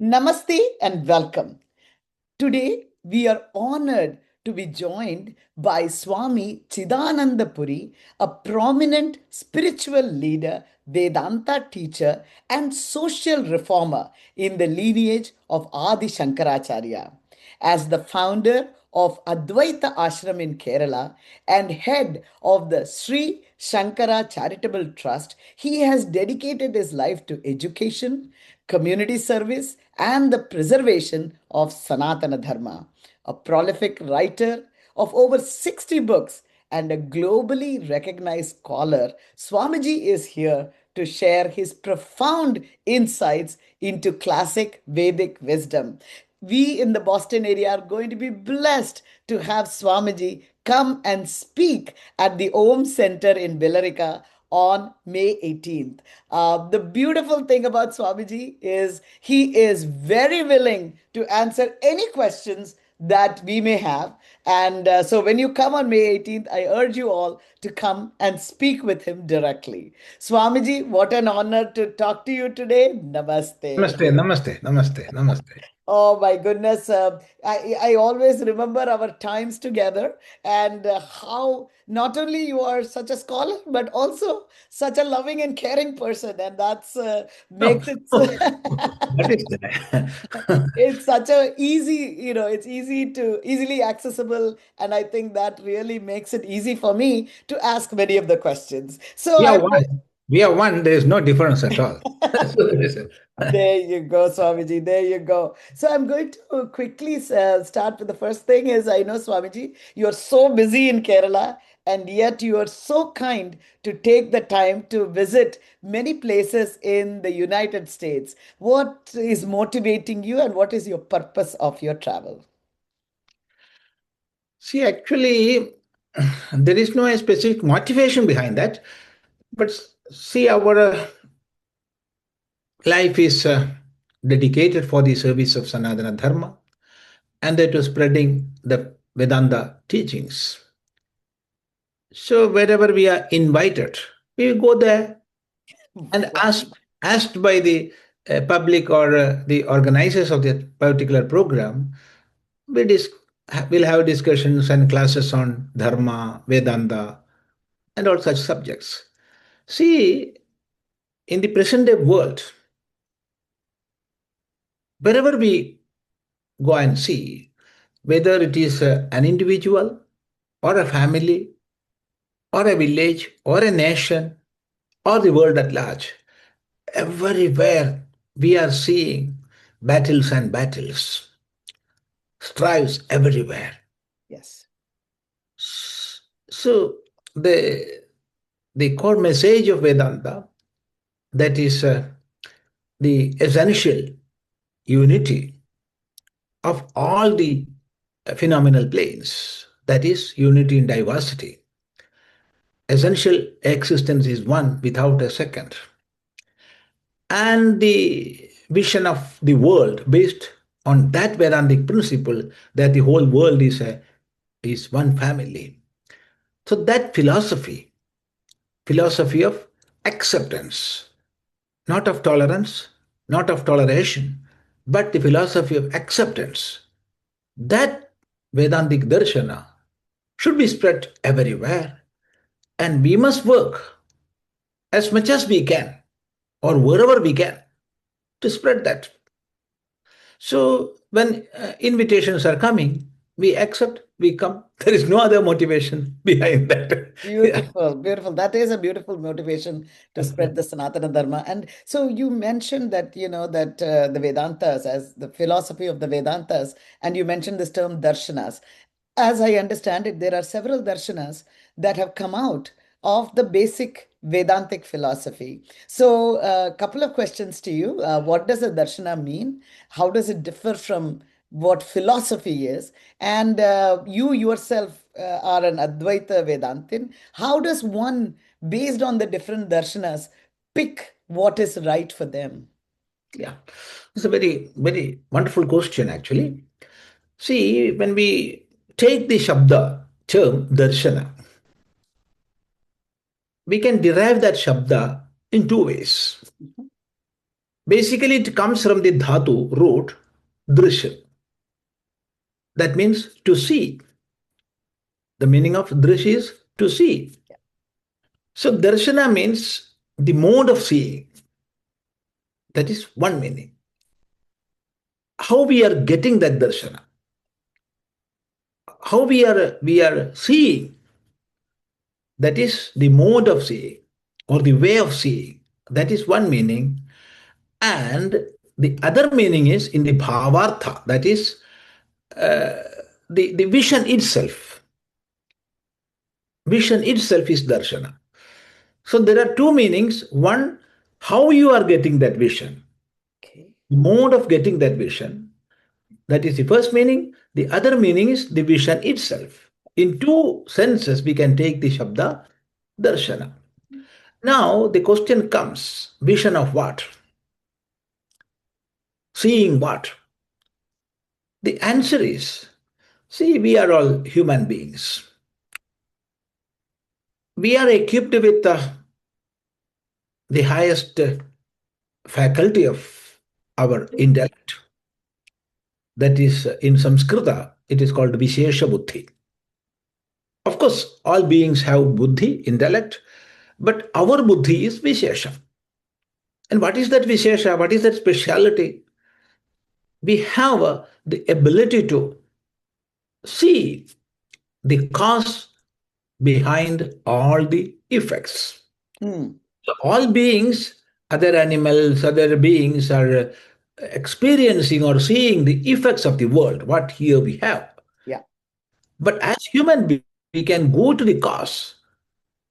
Namaste and welcome. Today, we are honored to be joined by Swami Chidananda Puri, a prominent spiritual leader, Vedanta teacher, and social reformer in the lineage of Adi Shankaracharya. As the founder of Advaita Ashram in Kerala and head of the Sri Shankara Charitable Trust, he has dedicated his life to education, community service, and the preservation of Sanatana Dharma. A prolific writer of over 60 books and a globally recognized scholar, Swamiji is here to share his profound insights into classic Vedic wisdom. We in the Boston area are going to be blessed to have Swamiji come and speak at the Om Center in Billerica on May 18th. The beautiful thing about Swamiji is he is very willing to answer any questions that we may have. And so when you come on May 18th, I urge you all to come and speak with him directly. Swamiji, what an honor to talk to you today. Namaste. Namaste, namaste, namaste, namaste. Oh my goodness. I always remember our times together and how not only you are such a scholar, but also such a loving and caring person. And that's Oh, makes it oh, what is that? it's such a easy, it's easily accessible. And I think that really makes it easy for me to ask many of the questions. So We are I'm one. We are one. There is no difference at all. There you go, Swamiji. There you go. So I'm going to quickly start with the first thing is I know, Swamiji, you're so busy in Kerala and yet you are so kind to take the time to visit many places in the United States. What is motivating you and what is your purpose of your travel? See, actually, there is no specific motivation behind that. But see, our life is dedicated for the service of Sanatana Dharma and that to spreading the Vedanta teachings. So wherever we are invited, we go there and asked by the public or the organizers of that particular program, we will have discussions and classes on dharma, vedanta, and all such subjects. See, in the present day world, wherever we go and see, whether it is an individual or a family or a village or a nation or the world at large, everywhere we are seeing battles and battles, strives everywhere. Yes. So the core message of Vedanta, that is the essential unity of all the phenomenal planes, that is unity in diversity. Essential existence is one without a second. And the vision of the world based on that Vedantic principle that the whole world is one family. So that philosophy of acceptance, not of tolerance, not of toleration, but the philosophy of acceptance, that Vedantic darshana should be spread everywhere. And we must work as much as we can or wherever we can to spread that. So when invitations are coming, we accept, we come. There is no other motivation behind that. Yeah. Beautiful, beautiful. That is a beautiful motivation to spread the Sanatana Dharma. And so you mentioned that, that the Vedantas, as the philosophy of the Vedantas, and you mentioned this term darshanas. As I understand it, there are several darshanas that have come out of the basic Vedantic philosophy. So, a couple of questions to you. What does a darshana mean? How does it differ from what philosophy is? And you yourself are an Advaita Vedantin. How does one, based on the different darshanas, pick what is right for them? Yeah. It's a very, very wonderful question, actually. See, when we take the Shabda term, darshana, we can derive that Shabda in two ways. Basically, it comes from the dhatu root drishya. That means to see. The meaning of drish is to see. So darshana means the mode of seeing. That is one meaning. How we are getting that darshana, how we are seeing, that is the mode of seeing or the way of seeing. That is one meaning. And the other meaning is in the bhavartha, that is the vision itself. Vision itself is darshana. So there are two meanings. One, how you are getting that vision, Okay. mode of getting that vision. That is the first meaning. The other meaning is the vision itself. In two senses, we can take the Shabda Darshana. Now, the question comes, vision of what? Seeing what? The answer is, see, we are all human beings. We are equipped with the highest faculty of our intellect. That is, in Samskrita, it is called Vishesha Buddhi. Of course, all beings have buddhi, intellect, but our buddhi is Vishesha. And what is that Vishesha? What is that speciality? We have the ability to see the cause behind all the effects. Hmm. So all beings, other animals, other beings are experiencing or seeing the effects of the world, what here we have. Yeah. But as human beings, we can go to the cause.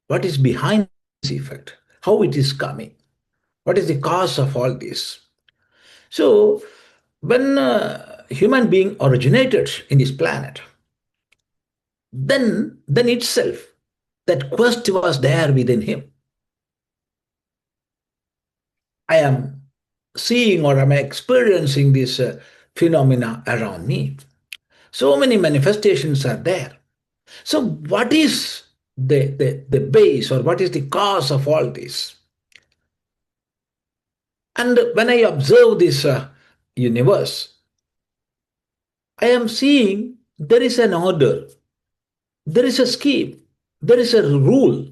What is behind this effect? How it is coming? What is the cause of all this? So, when human being originated in this planet, then itself that quest was there within him. I am seeing or am I experiencing this phenomena around me. So many manifestations are there. So, what is the base or what is the cause of all this? And when I observe this universe, I am seeing there is an order, there is a scheme, there is a rule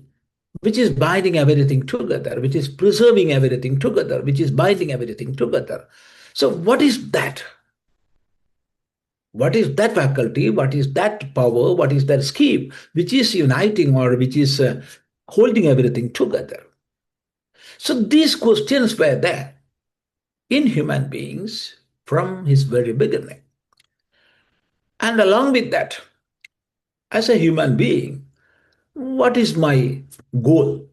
which is binding everything together, which is preserving everything together, which is binding everything together. So, what is that? What is that faculty? What is that power? What is that scheme which is uniting or which is holding everything together? So, these questions were there in human beings from his very beginning. And along with that, as a human being, what is my goal?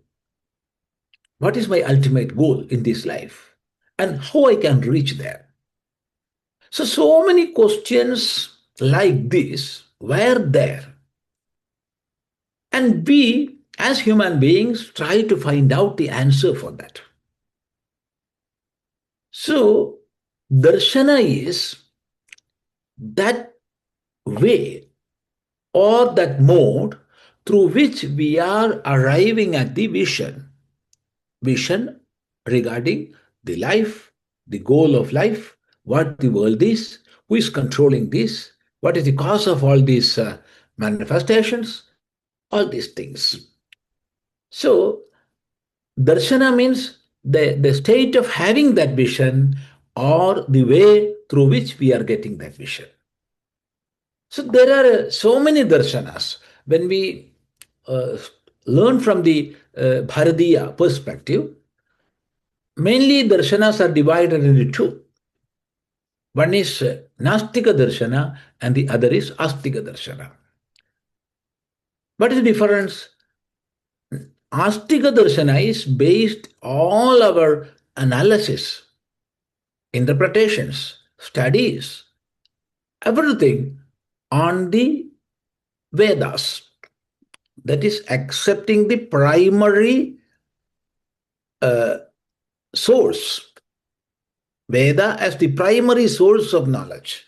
What is my ultimate goal in this life? And how I can reach there? So many questions like this were there. And we, as human beings, try to find out the answer for that. So, darshana is that way or that mode through which we are arriving at the vision regarding the life, the goal of life, what the world is, who is controlling this, what is the cause of all these manifestations, all these things. So, darshana means the state of having that vision or the way through which we are getting that vision. So, there are so many darshanas. When we uh, learn from the Bharatiya perspective, mainly darshanas are divided into two. One is Nastika Darshana and the other is Astika Darshana. What is the difference? Astika Darshana is based all our analysis, interpretations, studies, everything on the Vedas. That is accepting the primary source, Veda as the primary source of knowledge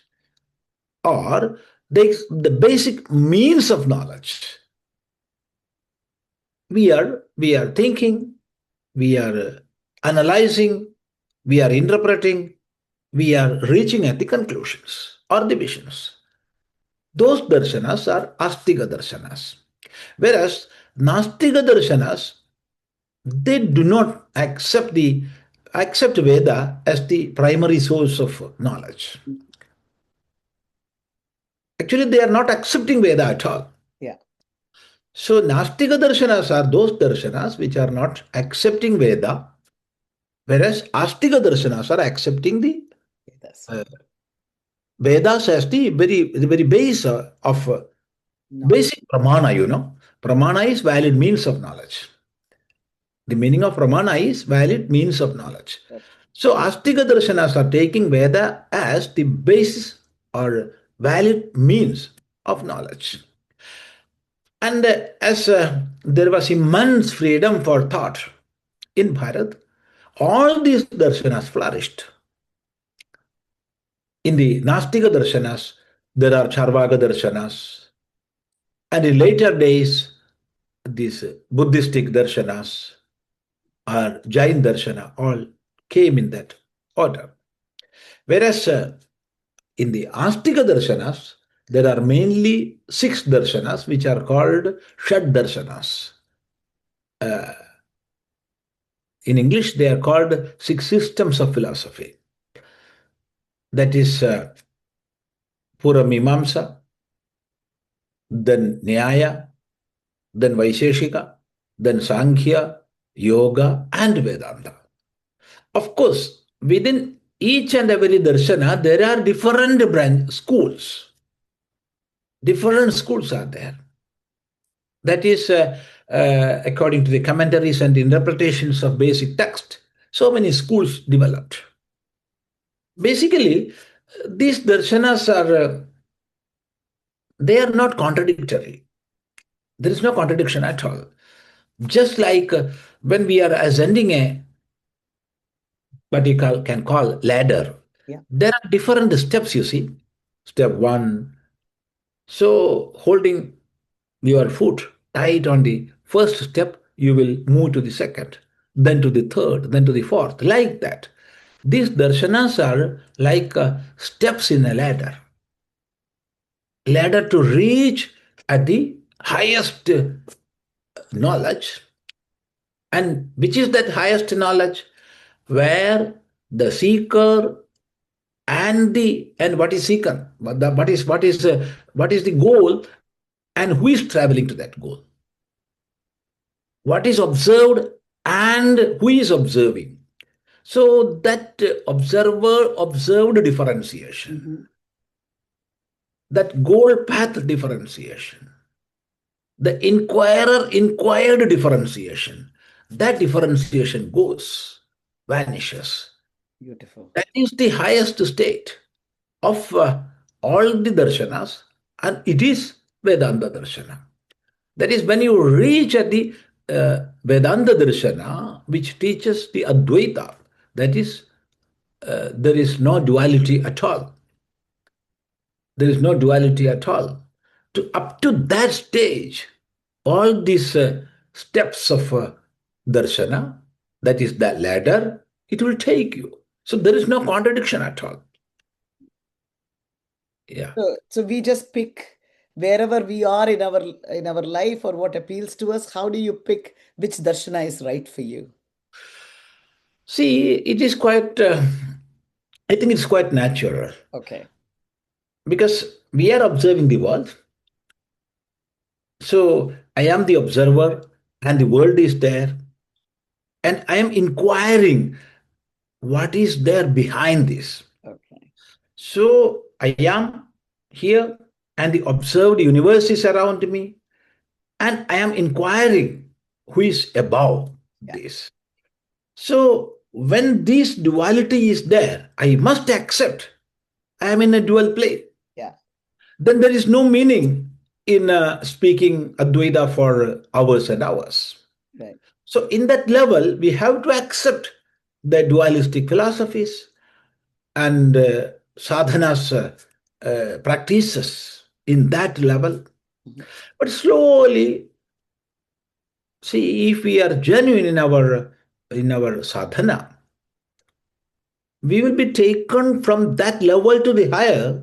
or the basic means of knowledge. We are thinking, we are analyzing, we are interpreting, we are reaching at the conclusions or the visions. Those darshanas are Astika darshanas. Whereas Nastika darshanas, they do not accept Veda as the primary source of knowledge. Actually, they are not accepting Veda at all. Yeah. So Nastika darshanas are those darshanas which are not accepting Veda, whereas Astika darshanas are accepting the Vedas. uh, Vedas as the very base of Knowledge. basic pramana, Pramana is valid means of knowledge. The meaning of pramana is valid means of knowledge. That, So Astika darshanas are taking Veda as the basis or valid means of knowledge. And as there was immense freedom for thought in Bharat, all these darshanas flourished. In the Nastika darshanas, there are Charvaka darshanas, and in later days, these Buddhistic darshanas or Jain darshana all came in that order. Whereas in the Astika darshanas, there are mainly six darshanas which are called Shad darshanas. In English, they are called six systems of philosophy. That is Pura Mimamsa, then Nyaya, then Vaisheshika, then Sankhya, Yoga, and Vedanta. Of course, within each and every darshana, there are different branch schools. Different schools are there. That is, according to the commentaries and interpretations of basic text, so many schools developed. Basically, these darshanas they are not contradictory. There is no contradiction at all. Just like when we are ascending what you can call ladder, yeah. there are different steps, you see. Step one, so holding your foot tight on the first step, you will move to the second, then to the third, then to the fourth, like that. These darshanas are like steps in a ladder to reach at the highest knowledge. And which is that highest knowledge? Where the seeker and what is seeker? What is the goal, and who is traveling to that goal? What is observed and who is observing? So that observer observed differentiation, Mm-hmm. that goal path differentiation, the inquirer inquired differentiation, that differentiation goes, vanishes. Beautiful. That is the highest state of all the darshanas, and it is Vedanta darshana. That is when you reach at the Vedanta darshana, which teaches the Advaita, that is, there is no duality at all. There is no duality at all. Up to that stage, all these steps of darshana, that is the ladder, it will take you. So there is no contradiction at all. Yeah. So we just pick wherever we are in our life or what appeals to us. How do you pick which darshana is right for you? See, it is quite, I think it's quite natural Okay. because we are observing the world. So I am the observer and the world is there. And I am inquiring what is there behind this. Okay. So I am here and the observed universe is around me. And I am inquiring who is above Yeah. this. So when this duality is there, I must accept I am in a dual plane. Yeah. Then there is no meaning in speaking Advaita for hours and hours. Right. So, in that level, we have to accept the dualistic philosophies and sadhanas practices in that level. Mm-hmm. But slowly, see, if we are genuine in our sadhana, we will be taken from that level to the higher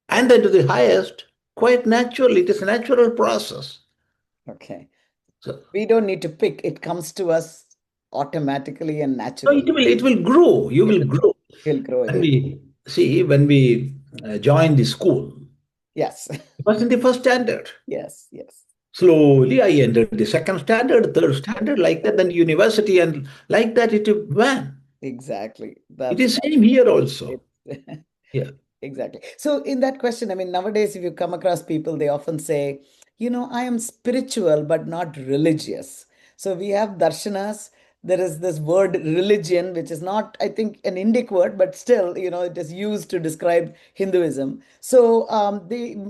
and then to the highest quite naturally. It is a natural process. Okay. So, We don't need to pick. It comes to us automatically and so naturally. it will grow. You will grow. We'll grow in When it. we see, when we join the school, Yes. it was in the first standard. Yes. Yes. Slowly, I entered the second standard, third standard, like that, then university, and like that it went. Exactly. It That's is same here also. it. Yeah. Exactly. So, in that question, I mean, nowadays, if you come across people, they often say, I am spiritual, but not religious. So, we have darshanas. There is this word religion, which is not, I think, an Indic word, but still, it is used to describe Hinduism. So,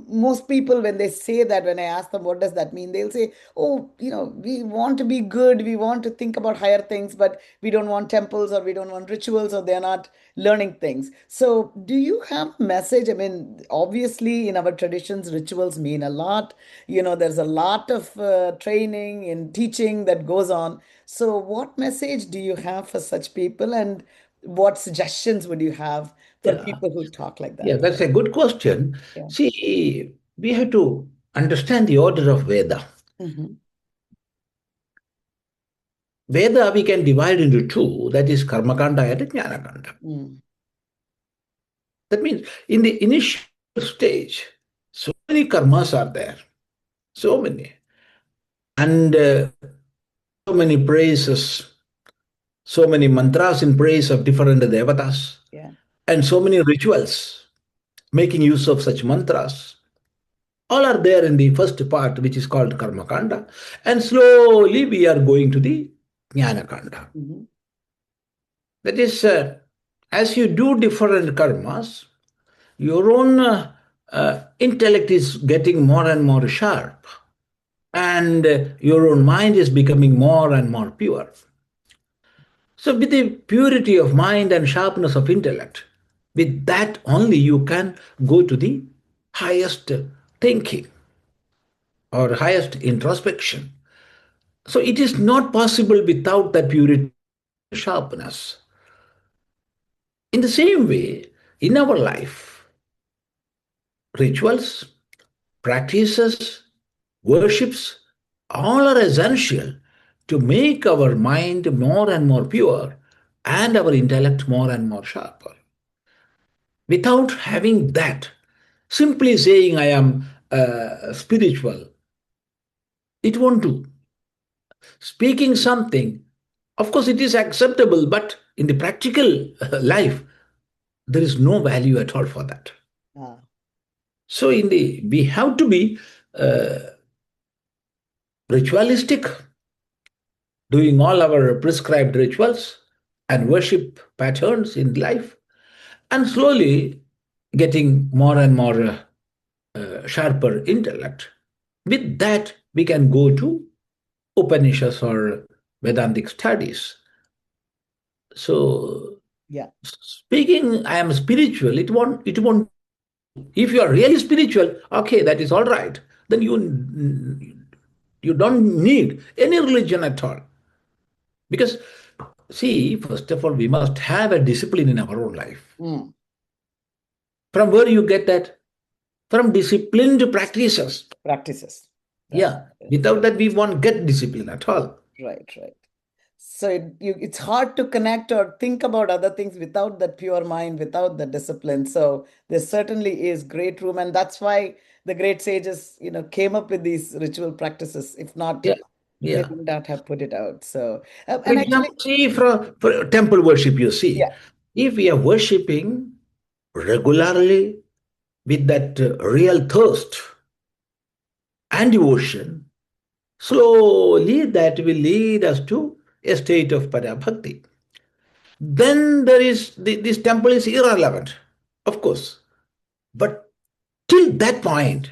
most people, when they say that, when I ask them, what does that mean? They'll say, oh, we want to be good. We want to think about higher things, but we don't want temples or we don't want rituals or they're not learning things. So, do you have a message? I mean, obviously, in our traditions, rituals mean a lot. There's a lot of training and teaching that goes on. So, what message do you have for such people, and what suggestions would you have for Yeah. people who talk like Yeah, that? that's a good question. Yeah. See, we have to understand the order of Veda. Hmm. Veda we can divide into two, that is Karmakanda and Jnanakanda. Mm. That means in the initial stage, so many karmas are there, so many, and so many praises, so many mantras in praise of different devatas, Yeah. and so many rituals making use of such mantras. All are there in the first part, which is called Karmakanda, and slowly we are going to the Jnanakanda. Hmm. That is, as you do different karmas, your own intellect is getting more and more sharp, and your own mind is becoming more and more pure. So, with the purity of mind and sharpness of intellect, with that only you can go to the highest thinking or highest introspection. So, it is not possible without that purity and sharpness. In the same way, in our life, rituals, practices, worships, all are essential to make our mind more and more pure and our intellect more and more sharper. Without having that, simply saying I am spiritual, it won't do. Speaking something, of course, it is acceptable, but in the practical life, there is no value at all for that. Ah. So, we have to be uh, ritualistic, doing all our prescribed rituals and worship patterns in life, and slowly getting more and more sharper intellect. With that, we can go to Upanishads or Vedantic studies. So, Yeah. speaking, I am spiritual. It won't. It won't. If you are really spiritual, okay, that is all right. Then you don't need any religion at all. Because, see, first of all, we must have a discipline in our own life. Mm. From where you get that? From disciplined practices. Practices. That's Yeah. Without that, we won't get discipline at all. right. Right. So it's hard to connect or think about other things without that pure mind, without the discipline. So there certainly is great room, and that's why the great sages, came up with these ritual practices. If not, Yeah. they Yeah. would not have put it out. So, For and actually, example, see, for temple worship, you yeah, see, if we are worshipping regularly with that real thirst and devotion, slowly that will lead us to a state of parabhakti. Then this temple is irrelevant, of course. But till that point,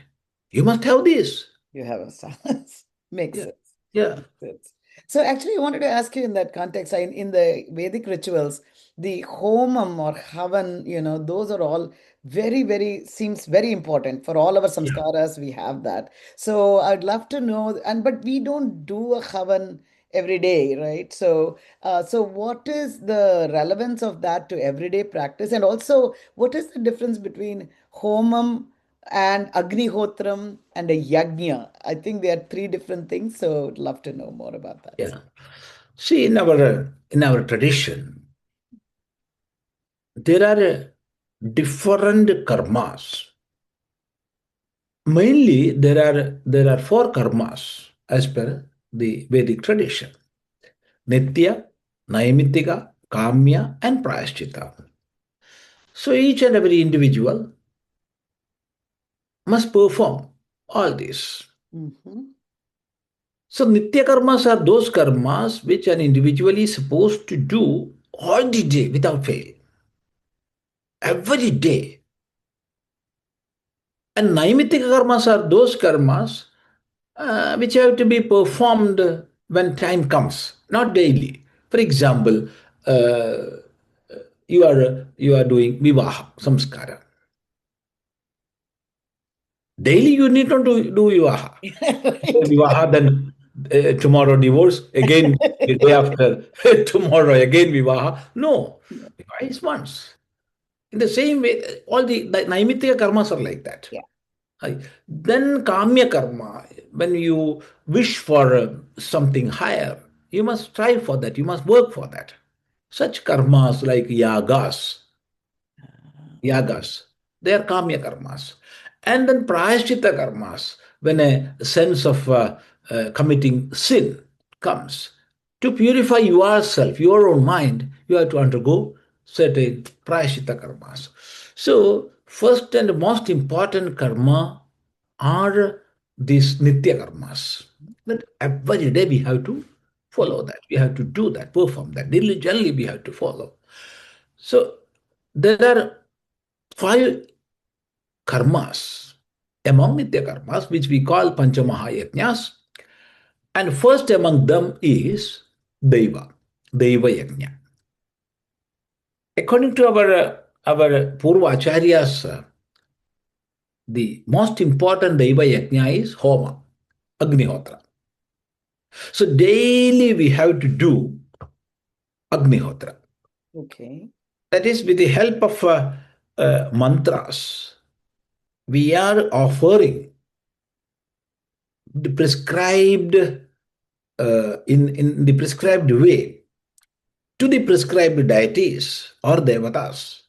you must have this. you have a silence. Makes Yeah. sense. Yeah. Sense. So actually, I wanted to ask you in that context, in the Vedic rituals, the homam or havan, those are all very, very, seems very important for all our Yeah. samskaras. We have that. So I'd love to know, but we don't do a havan every day, right? So what is the relevance of that to everyday practice? And also, what is the difference between homam and agnihotram and a yajna? I think they are three different things, so I'd love to know more about that. Yeah. See, in our tradition, there are different karmas. Mainly, there are four karmas as per the Vedic tradition: Nitya, Naimitika, Kamya, and Prayashchita. So each and every individual must perform all these. Mhm. So Nitya karmas are those karmas which an individual is supposed to do all the day without fail, every day. And Naimitika karmas are those karmas which have to be performed when time comes, not daily. For example, uh, you are doing vivaha samskara. Daily you need not do vivaha. Right. Vivaha, then tomorrow divorce, again the day after tomorrow again vivaha. No, vivaha is once. In the same way, all the Naimitika karmas are like that. Yeah. Then Kamya karma, when you wish for something higher, you must strive for that, you must work for that. Such karmas like yagas, they are kamya karmas. And then prayashchita karmas, when a sense of committing sin comes, to purify yourself, your own mind, you have to undergo certain prayashchita karmas. So, first and most important karma are these nitya karmas. That every day we have to follow that, we have to do that, perform that, diligently we have to follow. So, there are five karmas among Nitya karmas, which we call Panchamahayajnas. And first among them is Deva Yajna. According to our Purva Acharyas, the most important Deva Yajna is Homa, Agnihotra. So daily we have to do Agnihotra. Okay. That is with the help of mantras. We are offering the prescribed in the prescribed way to the prescribed deities or devatas,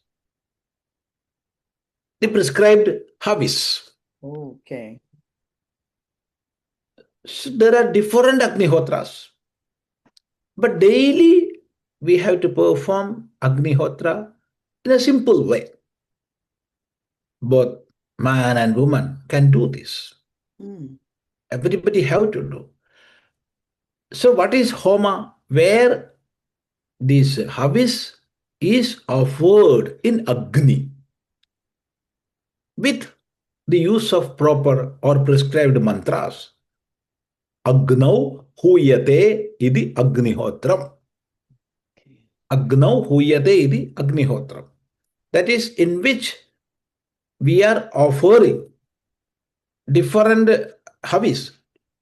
the prescribed habits. Okay. So there are different Agnihotras, but daily we have to perform Agnihotra in a simple way. Both man and woman can do this. Mm. Everybody have to do. So what is Homa? Where this habits is offered in Agni with the use of proper or prescribed mantras. Agnau huyate idi agnihotram. Okay. Agnau huyate idi agnihotram. That is in which we are offering different habits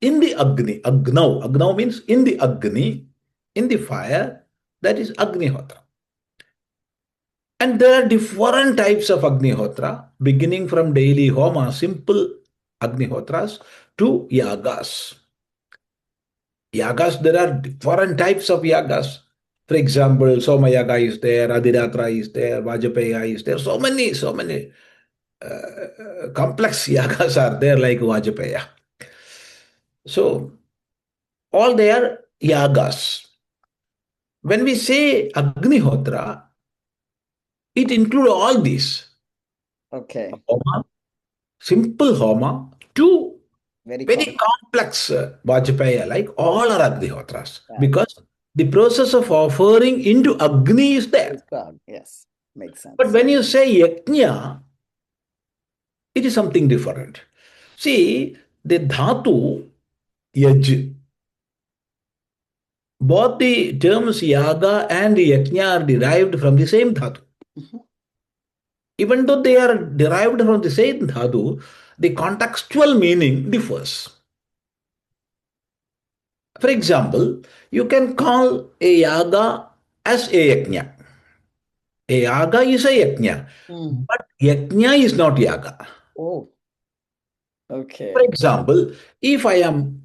in the Agni. Agnau. Agnau means in the Agni, in the fire, that is Agnihotra. And there are different types of Agnihotra, beginning from daily Homa, simple Agnihotras, to Yagas. Yagas, there are different types of yagas. For example, Soma Yaga is there, Adhiratra is there, Vajapaya is there. So many complex yagas are there like Vajapaya. So, all they are yagas. When we say Agnihotra, it includes all these. Okay. Homa, simple Homa, to Very very complex. complex Vajpaya, like all are Agnihotras. Yeah. Because the process of offering into Agni is there. It's God. Yes. Makes But sense. when you say Yajna, it is something different. See, the Dhatu, Yaj, both the terms Yaga and Yajna are derived from the same Dhatu. Mhm. Even though they are derived from the same Dhatu, the contextual meaning differs. For example, you can call a yaga as a yajna. A yaga is a yajna, Mm. but yajna is not yaga. Oh, For okay. example, if I am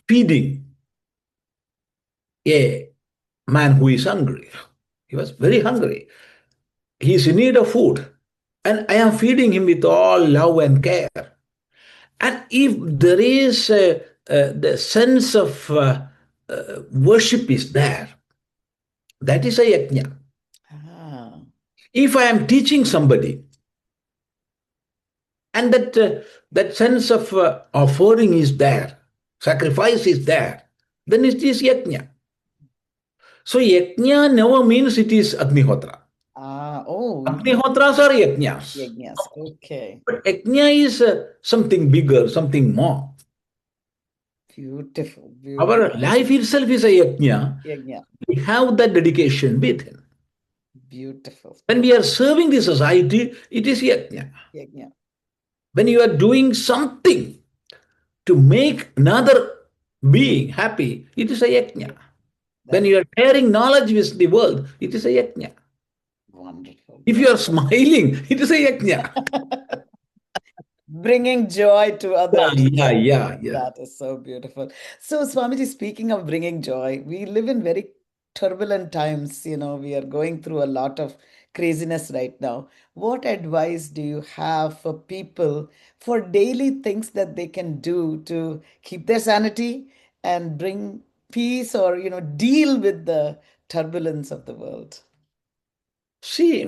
feeding a man who is hungry, he was very hungry, he is in need of food, and I am feeding him with all love and care. And if there is the sense of worship is there, that is a yajna. Ah, If I am teaching somebody and that sense of offering is there, sacrifice is there, then it is yajna. So yajna never means it is agnihotra. oh, Agnihotras are yajnas. yajnas. Okay. But yajna is something bigger, something more. Beautiful, beautiful. Our life itself is a yajna. Yajna. We have that dedication within. Beautiful. When we are serving the society, it is yajna. Yajna. When you are doing something to make another being happy, it is a yajna. When That's you are sharing knowledge with the world, it is a yajna. wonderful. If you are smiling, it is a yajna. Bringing joy to Yeah, others. yeah, yeah, yeah. That is so beautiful. So, Swamiji, speaking of bringing joy, we live in very turbulent times. We are going through a lot of craziness right now. What advice do you have for people for daily things that they can do to keep their sanity and bring peace or, deal with the turbulence of the world? See,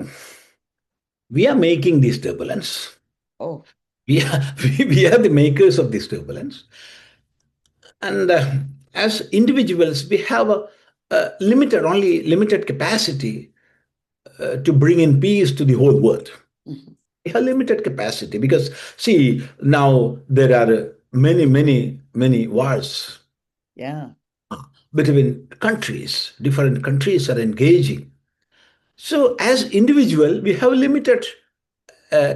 we are making this turbulence. Oh, We are the makers of this turbulence. And as individuals, we have only limited capacity to bring in peace to the whole world. mhm. We have limited capacity because, see, now there are many, many, many wars Yeah, between countries. Different countries are engaging. So, as individual, we have limited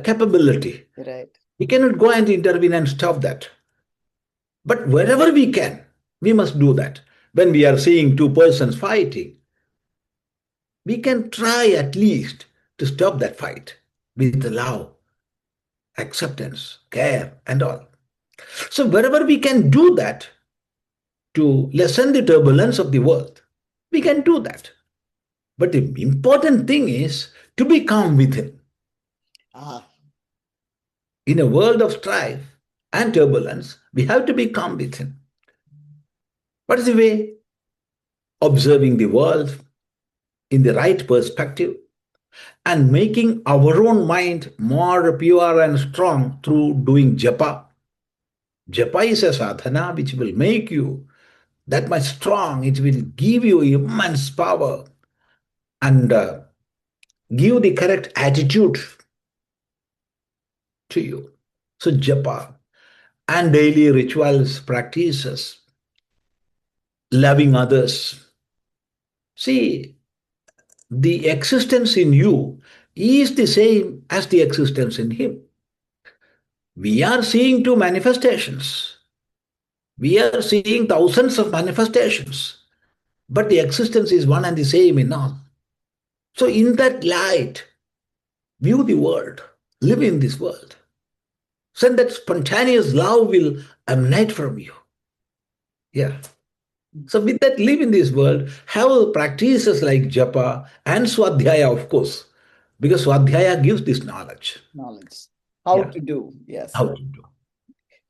capability. right. We cannot go and intervene and stop that. But wherever we can, we must do that. When we are seeing two persons fighting, we can try at least to stop that fight with love, acceptance, care, and all. So, wherever we can do that to lessen the turbulence of the world, we can do that. But the important thing is to be calm within. Ah, In a world of strife and turbulence, we have to be calm within. What is the way? Observing the world in the right perspective and making our own mind more pure and strong through doing japa. Japa is a sadhana which will make you that much strong. It will give you immense power and give the correct attitude to you. So, japa and daily rituals, practices, loving others. See, the existence in you is the same as the existence in him. We are seeing two manifestations. We are seeing thousands of manifestations, but the existence is one and the same in all. So, in that light, view the world, live in this world. So that spontaneous love will emanate from you. Yeah. So, with that, live in this world, have practices like japa and swadhyaya, of course, because swadhyaya gives this knowledge. knowledge. How Yeah. to do. Yes. How to do.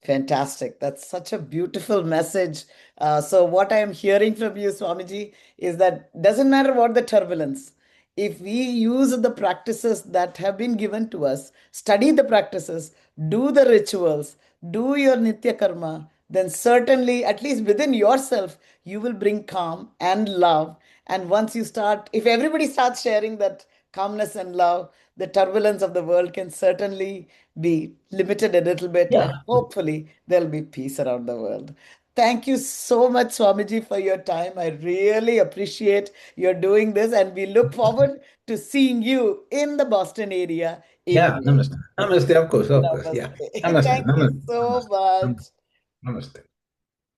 Fantastic. That's such a beautiful message. So, what I am hearing from you, Swamiji, is that doesn't matter what the turbulence. If we use the practices that have been given to us, study the practices, do the rituals, do your nitya karma, then certainly, at least within yourself, you will bring calm and love. And once you start, if everybody starts sharing that calmness and love, the turbulence of the world can certainly be limited a little bit, and Yeah. hopefully there'll be peace around the world. Thank you so much, Swamiji, for your time. I really appreciate your doing this, and we look forward to seeing you in the Boston area in Yeah. May. Namaste. Namaste, of course, of course. Yeah. Namaste. Namaste. Thank you Namaste. so Namaste. much. Namaste.